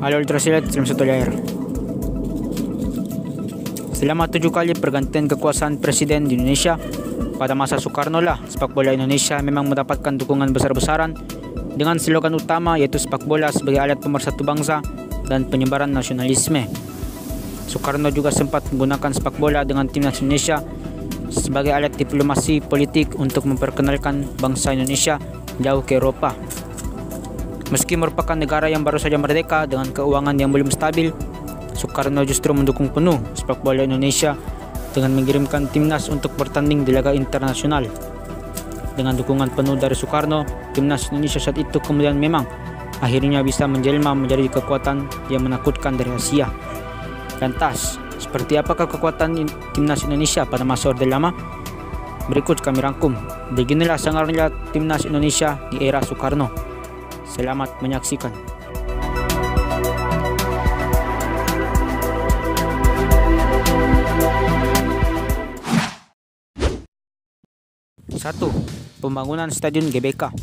Halo Ultrasilat, salam satu layar. Selama 7 kali pergantian kekuasaan presiden di Indonesia, pada masa Soekarno lah sepak bola Indonesia memang mendapatkan dukungan besar-besaran dengan slogan utama yaitu sepak bola sebagai alat pemersatu bangsa dan penyebaran nasionalisme. Soekarno juga sempat menggunakan sepak bola dengan timnas Indonesia sebagai alat diplomasi politik untuk memperkenalkan bangsa Indonesia jauh ke Eropa. Meski merupakan negara yang baru saja merdeka dengan keuangan yang belum stabil, Soekarno justru mendukung penuh sepak bola Indonesia dengan mengirimkan timnas untuk bertanding di laga internasional. Dengan dukungan penuh dari Soekarno, timnas Indonesia saat itu kemudian memang akhirnya bisa menjelma menjadi kekuatan yang menakutkan dari Asia. Lantas, seperti apakah kekuatan timnas Indonesia pada masa Orde Lama? Berikut kami rangkum. Beginilah sangarnya timnas Indonesia di era Soekarno. Selamat menyaksikan. Satu, pembangunan Stadion GBK.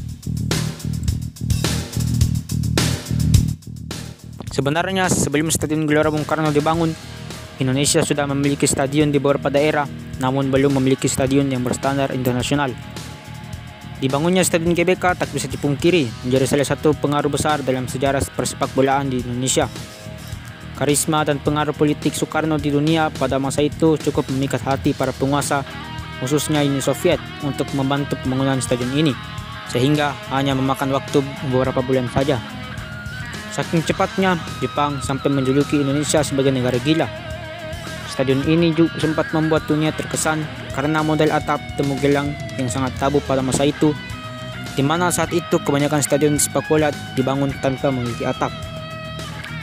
Sebenarnya sebelum Stadion Gelora Bung Karno dibangun, Indonesia sudah memiliki stadion di beberapa daerah, namun belum memiliki stadion yang berstandar internasional. Dibangunnya Stadion GBK tak bisa dipungkiri menjadi salah satu pengaruh besar dalam sejarah persepak bolaan di Indonesia. Karisma dan pengaruh politik Soekarno di dunia pada masa itu cukup memikat hati para penguasa, khususnya Uni Soviet, untuk membantu pembangunan stadion ini, sehingga hanya memakan waktu beberapa bulan saja. Saking cepatnya, Jepang sampai menjuluki Indonesia sebagai negara gila. Stadion ini juga sempat membuat dunia terkesan karena model atap temugelang yang sangat tabu pada masa itu, di mana saat itu kebanyakan stadion sepak bola dibangun tanpa memiliki atap.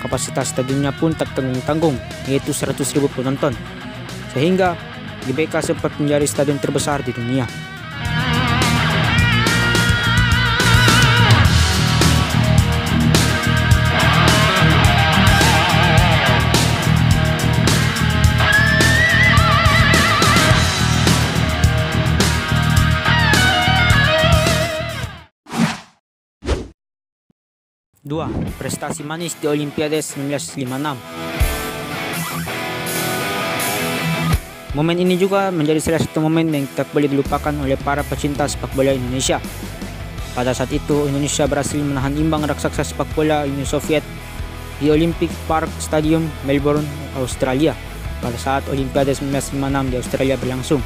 Kapasitas stadionnya pun tak tanggung-tanggung, yaitu 100.000 penonton, sehingga GBK sempat menjadi stadion terbesar di dunia. Dua, prestasi manis di Olimpiade 1956. Momen ini juga menjadi salah satu momen yang tak boleh dilupakan oleh para pecinta sepak bola Indonesia. Pada saat itu, Indonesia berhasil menahan imbang raksasa sepak bola Uni Soviet di Olympic Park Stadium, Melbourne, Australia, pada saat Olimpiade 1956 di Australia berlangsung.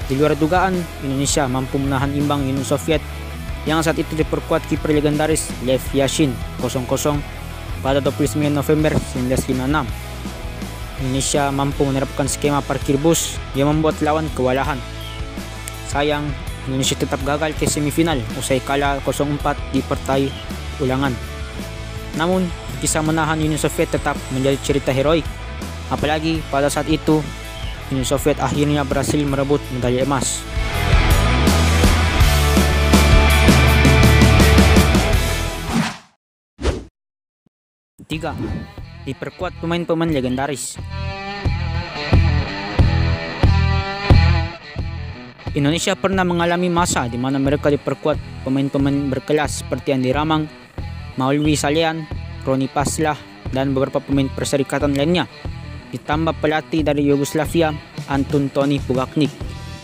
Di luar dugaan, Indonesia mampu menahan imbang Uni Soviet yang saat itu diperkuat kiper legendaris Lev Yashin 0-0 pada 29 November 1956. Indonesia mampu menerapkan skema parkir bus yang membuat lawan kewalahan. Sayang, Indonesia tetap gagal ke semifinal usai kalah 0-4 di partai ulangan. Namun, kisah menahan Uni Soviet tetap menjadi cerita heroik. Apalagi pada saat itu, Uni Soviet akhirnya berhasil merebut medali emas. Tiga, diperkuat pemain-pemain legendaris. Indonesia pernah mengalami masa di mana mereka diperkuat pemain-pemain berkelas seperti Andi Ramang, Maulwi Salehan, Roni Paslah, dan beberapa pemain perserikatan lainnya, ditambah pelatih dari Yugoslavia, Antun Toni Pugaknik,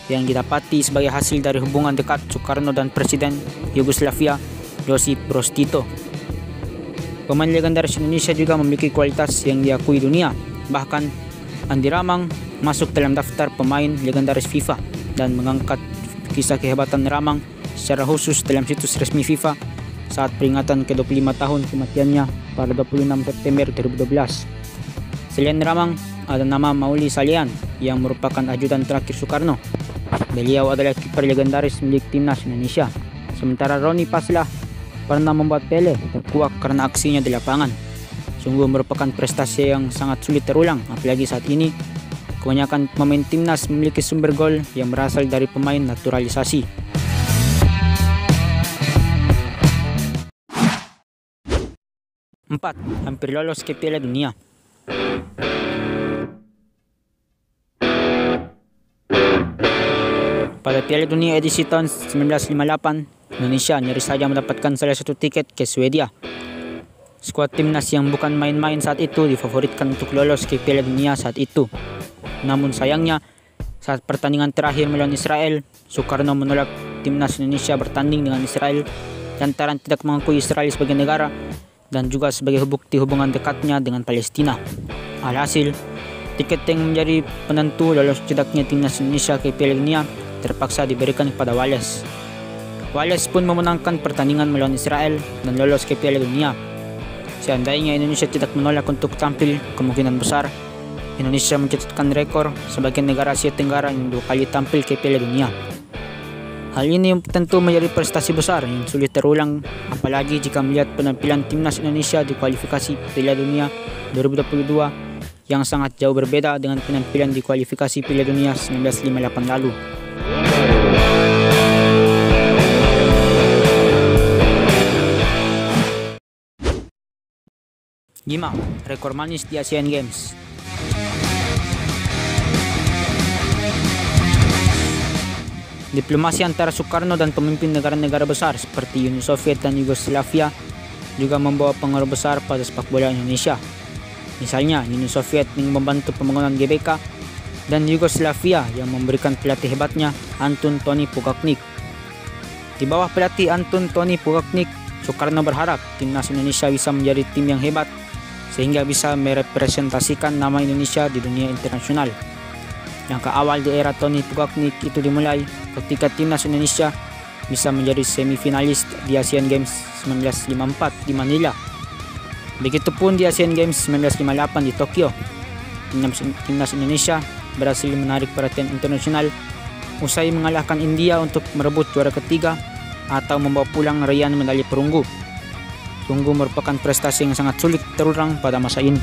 yang didapati sebagai hasil dari hubungan dekat Soekarno dan Presiden Yugoslavia, Josip Broz Tito. Pemain legendaris Indonesia juga memiliki kualitas yang diakui dunia. Bahkan Andi Ramang masuk dalam daftar pemain legendaris FIFA dan mengangkat kisah kehebatan Ramang secara khusus dalam situs resmi FIFA saat peringatan ke-25 tahun kematiannya pada 26 September 2012. Selain Ramang, ada nama Maulwi Salehan yang merupakan ajudan terakhir Soekarno. Beliau adalah kiper legendaris milik timnas Indonesia. Sementara Roni Paslah pernah membuat Pele terkuak karena aksinya di lapangan. Sungguh merupakan prestasi yang sangat sulit terulang, apalagi saat ini kebanyakan pemain timnas memiliki sumber gol yang berasal dari pemain naturalisasi. Empat, hampir lolos ke Piala Dunia. Pada Piala Dunia edisi tahun 1958, Indonesia nyaris saja mendapatkan salah satu tiket ke Swedia. Skuad timnas yang bukan main-main saat itu difavoritkan untuk lolos ke Piala Dunia saat itu. Namun sayangnya, saat pertandingan terakhir melawan Israel, Soekarno menolak timnas Indonesia bertanding dengan Israel lantaran tidak mengakui Israel sebagai negara dan juga sebagai bukti hubungan dekatnya dengan Palestina. Alhasil, tiket yang menjadi penentu lolos tidaknya timnas Indonesia ke Piala Dunia terpaksa diberikan kepada Wales. Wales pun memenangkan pertandingan melawan Israel dan lolos ke Piala Dunia. Seandainya Indonesia tidak menolak untuk tampil, kemungkinan besar Indonesia mencatatkan rekor sebagai negara Asia Tenggara yang 2 kali tampil ke Piala Dunia. Hal ini tentu menjadi prestasi besar yang sulit terulang, apalagi jika melihat penampilan timnas Indonesia di kualifikasi Piala Dunia 2022 yang sangat jauh berbeda dengan penampilan di kualifikasi Piala Dunia 1958 lalu. Gimana rekor manis di Asian Games? Diplomasi antara Soekarno dan pemimpin negara-negara besar seperti Uni Soviet dan Yugoslavia juga membawa pengaruh besar pada sepak bola Indonesia. Misalnya, Uni Soviet yang membantu pembangunan GBK dan Yugoslavia yang memberikan pelatih hebatnya Antun Toni Pogacnik. Di bawah pelatih Antun Toni Pogacnik, Soekarno berharap timnas Indonesia bisa menjadi tim yang hebat sehingga bisa merepresentasikan nama Indonesia di dunia internasional. Langkah awal di era Toni Pogacnik itu dimulai ketika timnas Indonesia bisa menjadi semifinalis di Asian Games 1954 di Manila. Begitupun di Asian Games 1958 di Tokyo. Timnas Indonesia berhasil menarik perhatian internasional usai mengalahkan India untuk merebut juara ketiga atau membawa pulang raihan medali perunggu. Sungguh merupakan prestasi yang sangat sulit terulang pada masa ini.